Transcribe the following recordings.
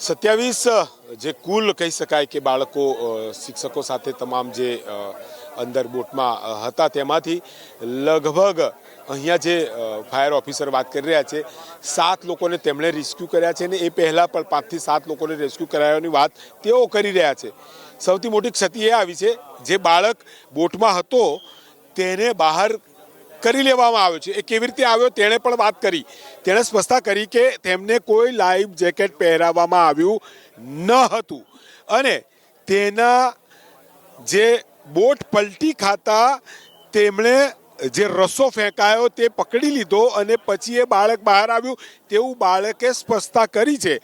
27 જે કુલ કહી શકાય કે બાળકો શિક્ષકો સાથે તમામ જે અંદર બોટમાં હતા તેમાંથી લગભગ અહીંયા જે ફાયર ઓફિસર વાત કરી રહ્યા છે 7 લોકોને તેમણે રેસ્ક્યુ કર્યા છે અને એ પહેલાં પણ 5 થી 7 લોકોને રેસ્ક્યુ કરાયાની વાત તેઓ કરી રહ્યા છે। સૌથી મોટી ક્ષતિ એ આવી છે જે બાળક બોટમાં હતો તેને બહાર કરી લેવામાં આવ્યો છે। એ કેવી રીતે આવ્યો તેણે પણ વાત કરી। તેણે સ્પષ્ટતા કરી કે તેમને કોઈ લાઈફ જેકેટ પહેરાવવામાં આવ્યું ન હતું અને તેના જે બોટ પલટી ખાતા તેમણે જે રસો ફેંકાયો તે પકડી લીધો અને પછી એ બાળક બહાર આવ્યું તેવું બાળકે સ્પષ્ટતા કરી છે।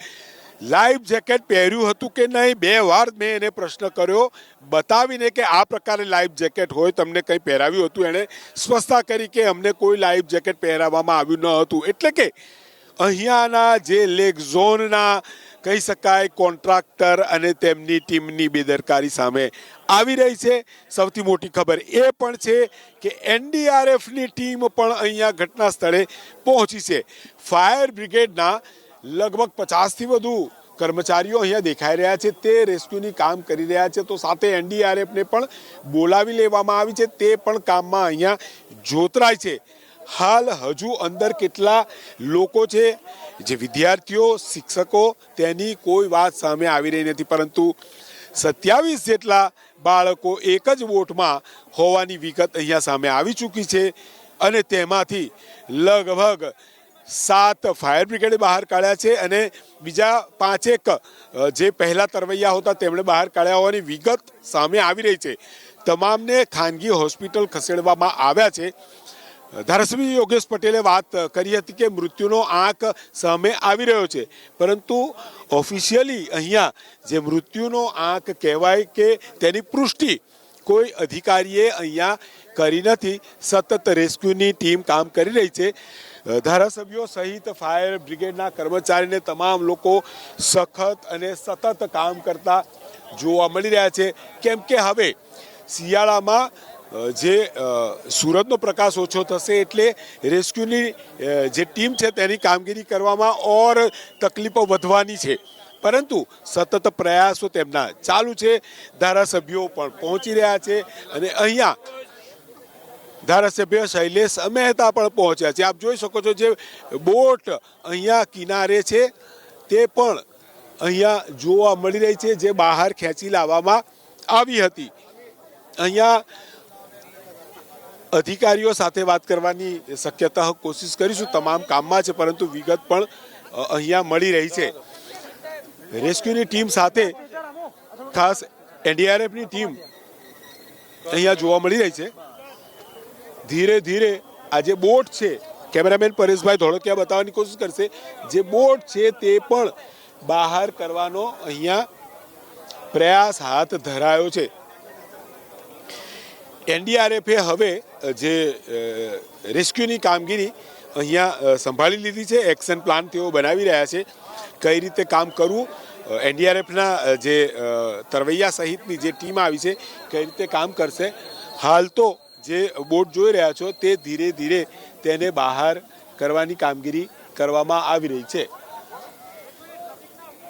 લાઈફ જેકેટ પહેર્યું હતું કે નહીં 2 વાર મેં એને પ્રશ્ન કર્યો બતાવીને કે આ પ્રકારે લાઈફ જેકેટ હોય તમને કંઈ પહેરાવ્યું હતું। એણે સ્પષ્ટતા કરી કે અમને કોઈ લાઈફ જેકેટ પહેરાવવામાં આવ્યું ન હતું। એટલે કે અહીંયાના જે લેક ઝોનના કહી શકાય કોન્ટ્રાક્ટર અને તેમની ટીમની બેદરકારી સામે આવી રહી છે। સૌથી મોટી ખબર એ પણ છે કે એનડીઆરએફની ટીમ પણ અહીંયા ઘટના સ્થળે પહોંચી છે। ફાયર બ્રિગેડના લગભગ 50થી વધુ કર્મચારીઓ અહીંયા દેખાઈ રહ્યા છે। તે રેસ્ક્યુની કામ કરી રહ્યા છે તો સાથે એનડીઆરએફને પણ બોલાવી લેવામાં આવી છે। તે પણ કામમાં અહીંયા જોતરાય છે। હાલ હજુ અંદર કેટલા લોકો છે જે વિદ્યાર્થીઓ શિક્ષકો તેની કોઈ વાત સામે આવી રહી નથી, પરંતુ 27 જેટલા બાળકો એક જ બોટમાં હોવાની વિગત અહીંયા સામે આવી ચૂકી છે અને તેમાંથી લગભગ 7 ફાયર બ્રિગેડે બહાર કાઢ્યા છે અને બીજા 5 જે પહેલા તરવૈયા હતા તેમણે બહાર કાઢ્યા હોવાની વિગત સામે આવી રહી છે। તમામને ખાનગી હોસ્પિટલ ખસેડવામાં આવ્યા છે। ધારાસભ્ય યોગેશ પટેલે વાત કરી હતી કે મૃત્યુનો આંક સામે આવી રહ્યો છે, પરંતુ ઓફિશિયલી અહીંયા જે મૃત્યુનો આંક કહેવાય કે તેની પુષ્ટિ કોઈ અધિકારીએ અહીંયા કરી નથી। સતત રેસ્ક્યુની ટીમ કામ કરી રહી છે। ધારાસભ્યો સહિત ફાયર બ્રિગેડના કર્મચારીને તમામ લોકો સખત અને સતત કામ કરતા જોવા મળી રહ્યા છે, કેમ કે હવે શિયાળામાં જે સૂરજનો પ્રકાશ ઓછો થશે એટલે રેસ્ક્યુની જે ટીમ છે તેની કામગીરી કરવામાં ઓર તકલીફો વધવાની છે, પરંતુ સતત પ્રયાસો તેમના ચાલુ છે। ધારાસભ્યો પણ પહોંચી રહ્યા છે અને અહીંયા ધારાસભ્ય શૈલેષ મહેતા પણ પહોંચ્યા છે। આપ જોઈ શકો છો જે બોટ અહીંયા કિનારે છે તે પણ અહીંયા જોવા મળી રહી છે, જે બહાર ખેંચી લાવવામાં આવી હતી। અહીંયા અધિકારીઓ સાથે વાત કરવાની શક્યતા કોશિશ કરીશું। તમામ કામમાં છે પરંતુ વિગત પણ અહીંયા મળી રહી છે। રેસ્ક્યુની ટીમ સાથે ખાસ એનડીઆરએફની ટીમ અહીંયા જોવા મળી રહી છે। ધીરે ધીરે આ જે બોટ છે, કેમેરામેન પરેશભાઈ ધોળકિયા બતાવવાની કોશિશ કરશે, જે બોટ છે તે પણ બહાર કરવાનો અહીંયા પ્રયાસ હાથ ધરાયો છે। એનડીઆરએફે હવે જે રેસ્ક્યુની કામગીરી અહીંયા સંભાળી લીધી છે। એક્શન પ્લાન તેઓ બનાવી રહ્યા છે કઈ રીતે કામ કરવું। એનડીઆરએફના જે તરવૈયા સહિતની જે ટીમ આવી છે કઈ રીતે કામ કરશે। હાલ તો જે બોટ જોઈ રહ્યા છો તે ધીરે ધીરે તેને બહાર કરવાની કામગીરી કરવામાં આવી રહી છે।